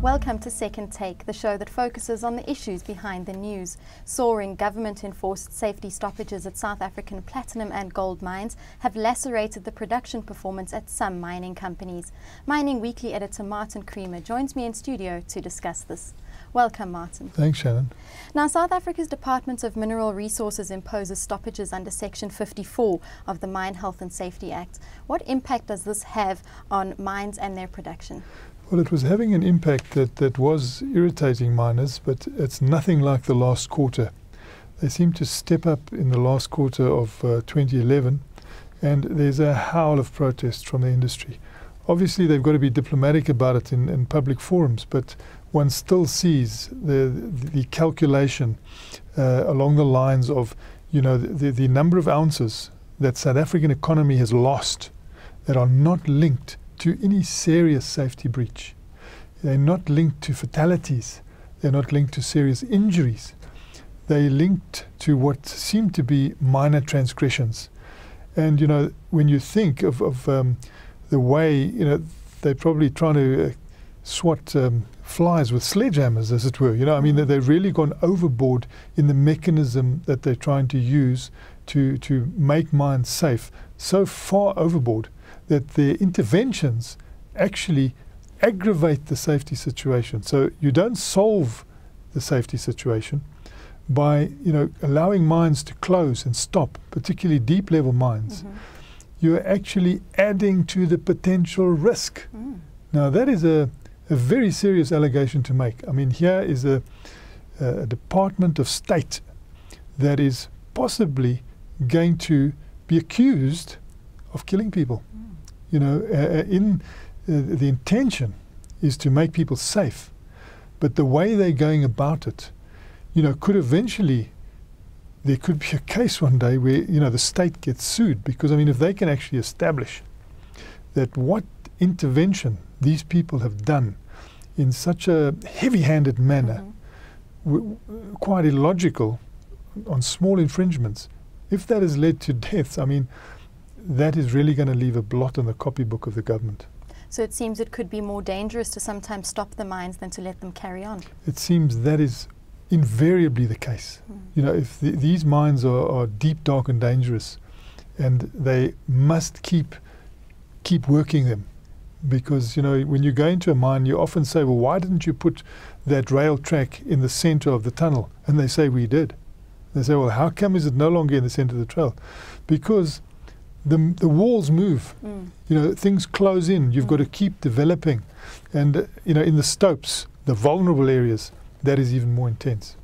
Welcome to Second Take, the show that focuses on the issues behind the news. Soaring government-enforced safety stoppages at South African platinum and gold mines have lacerated the production performance at some mining companies. Mining Weekly editor Martin Creamer joins me in studio to discuss this. Welcome, Martin. Thanks, Shannon. Now, South Africa's Department of Mineral Resources imposes stoppages under Section 54 of the Mine Health and Safety Act. What impact does this have on mines and their production? Well, it was having an impact that was irritating miners, but it's nothing like the last quarter. They seem to step up in the last quarter of 2011, and there's a howl of protest from the industry. Obviously, they've got to be diplomatic about it in public forums, but one still sees the calculation along the lines of, you know, the number of ounces that South African economy has lost that are not linked to any serious safety breach. They're not linked to fatalities. They're not linked to serious injuries. They're linked to what seem to be minor transgressions. And, you know, when you think of the way, you know, they're probably trying to swat flies with sledgehammers, as it were. You know, I mean, they've really gone overboard in the mechanism that they're trying to use to make mines safe, so far overboard that their interventions actually aggravate the safety situation. So you don't solve the safety situation by, you know, allowing mines to close and stop, particularly deep level mines. You're actually adding to the potential risk. Now that is a very serious allegation to make. I mean, here is a Department of State that is possibly going to be accused of killing people. You know, the intention is to make people safe, but the way they're going about it, you know, could eventually, there could be a case one day where, you know, the state gets sued, because, I mean, if they can actually establish that what intervention these people have done in such a heavy-handed manner, quite illogical on small infringements, if that has led to deaths, I mean, that is really going to leave a blot on the copybook of the government. So it seems it could be more dangerous to sometimes stop the mines than to let them carry on. It seems that is invariably the case. You know, if these mines are deep, dark and dangerous, and they must keep working them, because, you know, when you go into a mine, you often say, well, why didn't you put that rail track in the center of the tunnel? And they say, we did. They say, well, how come is it no longer in the center of the trail? Because the walls move, you know, things close in. You've got to keep developing. And, you know, in the stopes, the vulnerable areas, that is even more intense.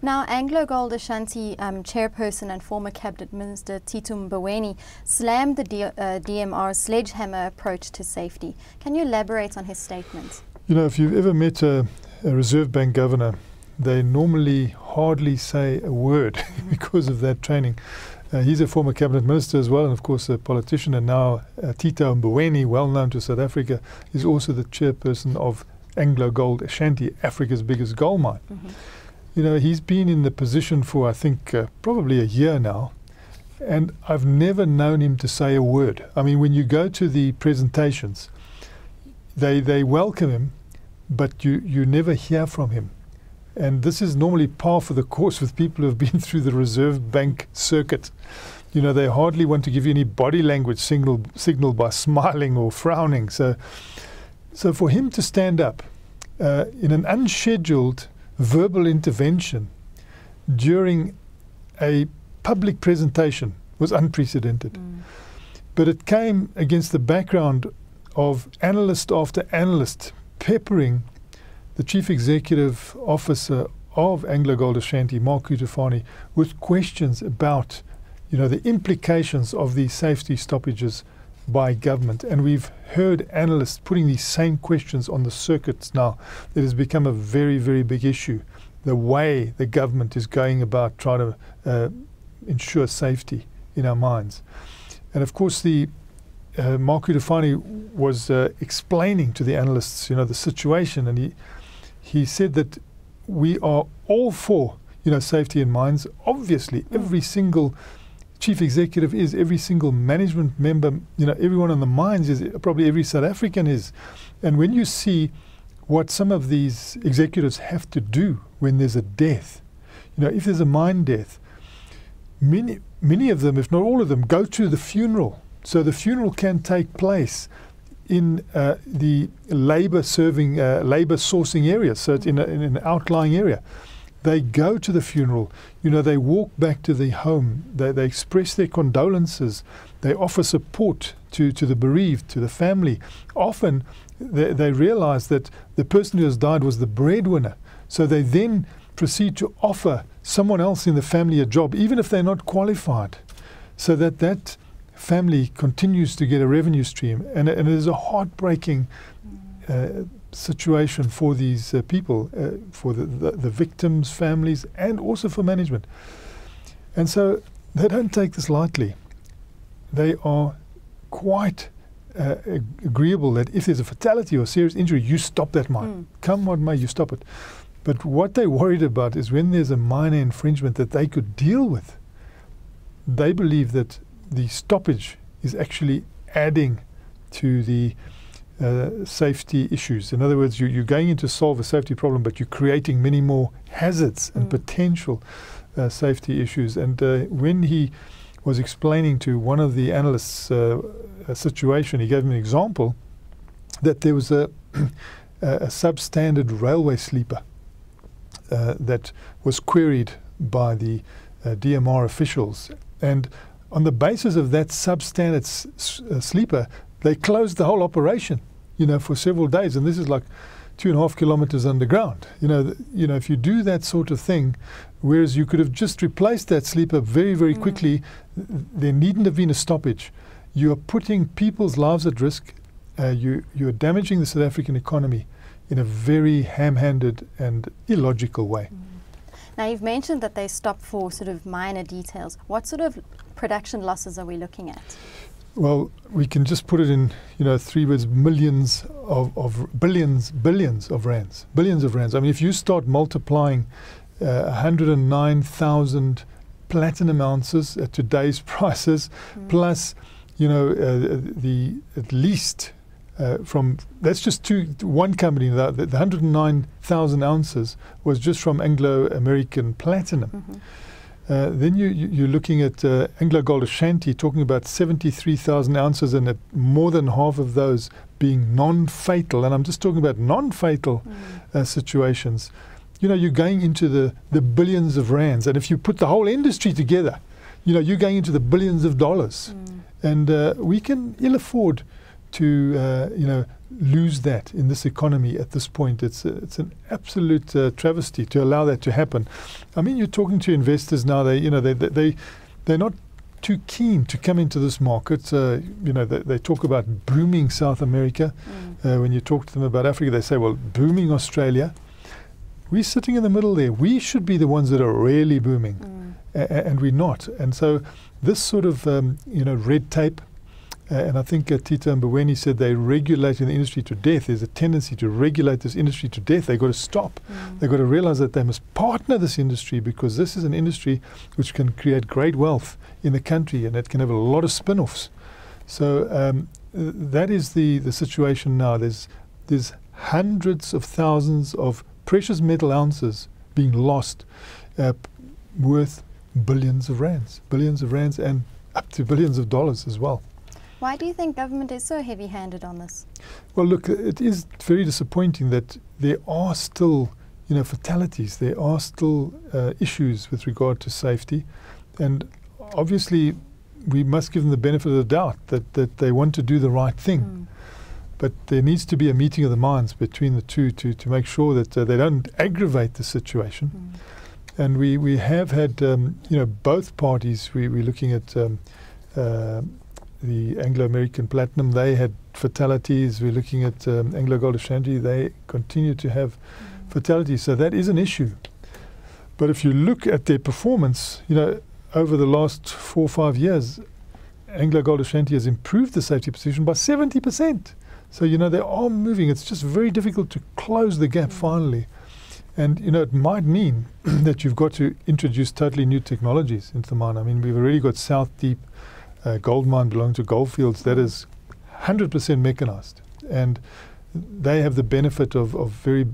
Now, AngloGold Ashanti chairperson and former cabinet minister Tito Mboweni slammed the DMR's sledgehammer approach to safety. Can you elaborate on his statement? You know, if you've ever met a Reserve Bank governor, they normally hardly say a word because of that training. He's a former cabinet minister as well, and of course a politician, and now Tito Mboweni, well known to South Africa, is also the chairperson of AngloGold Ashanti, Africa's biggest gold mine. You know, he's been in the position for, I think, probably a year now, and I've never known him to say a word. I mean, when you go to the presentations, they welcome him, but you never hear from him. And this is normally par for the course with people who have been through the Reserve Bank circuit. You know, they hardly want to give you any body language signal by smiling or frowning. So for him to stand up in an unscheduled verbal intervention during a public presentation was unprecedented. But it came against the background of analyst after analyst peppering the Chief Executive Officer of AngloGold Ashanti, Mark Kutufani, with questions about, you know, the implications of these safety stoppages by government. And we've heard analysts putting these same questions on the circuits now. It has become a very, very big issue, the way the government is going about trying to ensure safety in our mines. And of course, the Mark Kutufani was explaining to the analysts, you know, the situation, and he said that we are all for, you know, safety in mines. Obviously, every single chief executive is, every single management member, everyone on the mines is, probably every South African is. And when you see what some of these executives have to do when there's a death, if there's a mine death, many of them, if not all of them, go to the funeral. So the funeral can take place in the labor sourcing area, so it's in an outlying area. They go to the funeral, they walk back to the home, they express their condolences, they offer support to the bereaved, to the family. Often they realize that the person who has died was the breadwinner, so they then proceed to offer someone else in the family a job, even if they're not qualified, so that family continues to get a revenue stream. And it is a heartbreaking situation for these people, for the victims' families, and also for management. And so they don't take this lightly. They are quite agreeable that if there's a fatality or serious injury, you stop that mine. Come what may, you stop it. But what they're worried about is when there's a minor infringement that they could deal with, they believe that the stoppage is actually adding to the safety issues. In other words, you're going in to solve a safety problem, but you're creating many more hazards and potential safety issues. And when he was explaining to one of the analysts a situation, he gave me an example that there was a substandard railway sleeper that was queried by the DMR officials. And on the basis of that substandard sleeper, they closed the whole operation, for several days. And this is like 2.5 kilometers underground. If you do that sort of thing, whereas you could have just replaced that sleeper very, very quickly, there needn't have been a stoppage. You are putting people's lives at risk. You are damaging the South African economy in a very ham-handed and illogical way. Now, you've mentioned that they stop for sort of minor details. What sort of production losses are we looking at? Well, we can just put it in, 3 words: millions of billions of rands. Billions of rands. I mean, if you start multiplying 109,000 platinum ounces at today's prices, plus, the at least from, that's just one company. The 109,000 ounces was just from Anglo-American Platinum. Then you're looking at Anglo Gold Ashanti, talking about 73,000 ounces, and more than half of those being non-fatal. And I'm just talking about non-fatal situations. You're going into the billions of rands. And if you put the whole industry together, you're going into the billions of dollars. And we can ill afford to, lose that in this economy at this point. It's an absolute travesty to allow that to happen. I mean, you're talking to investors now. They're not too keen to come into this market. They talk about booming South America. When you talk to them about Africa, they say, well, booming Australia. We're sitting in the middle there. We should be the ones that are really booming, and we're not. And so this sort of red tape. And I think Tito Mboweni said they're regulating the industry to death. There's a tendency to regulate this industry to death. They've got to stop. They've got to realize that they must partner this industry, because this is an industry which can create great wealth in the country, and it can have a lot of spin-offs. So that is the situation now. There's hundreds of thousands of precious metal ounces being lost, worth billions of rands, and up to billions of dollars as well. Why do you think government is so heavy-handed on this? Well, look, it is very disappointing that there are still, fatalities. There are still issues with regard to safety, and obviously we must give them the benefit of the doubt that they want to do the right thing. But there needs to be a meeting of the minds between the two to make sure that they don't aggravate the situation. And we have had, both parties. We're looking at the Anglo-American Platinum. They had fatalities. We're looking at Anglo Gold Ashanti. They continue to have fatalities. So that is an issue. But if you look at their performance, over the last 4 or 5 years, Anglo Gold Ashanti has improved the safety position by 70%. So, they are moving. It's just very difficult to close the gap finally. And, you know, it might mean that you've got to introduce totally new technologies into the mine. I mean, we've already got South Deep gold mine belonging to Goldfields that is 100% mechanized. And they have the benefit of very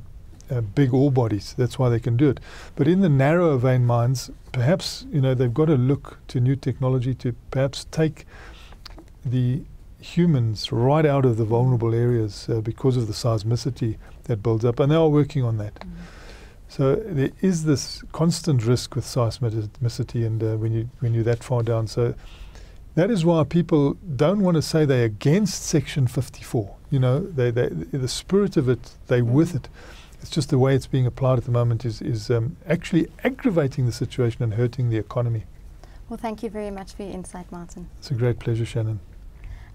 big ore bodies. That's why they can do it. But in the narrower vein mines, perhaps, you know, they've got to look to new technology to perhaps take the humans right out of the vulnerable areas because of the seismicity that builds up. And they are working on that. So there is this constant risk with seismicity and when you're that far down. So that is why people don't want to say they're against Section 54. You know, the spirit of it, they're with it. It's just the way it's being applied at the moment is actually aggravating the situation and hurting the economy. Well, thank you very much for your insight, Martin. It's a great pleasure, Shannon.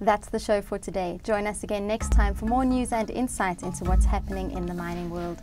That's the show for today. Join us again next time for more news and insight into what's happening in the mining world.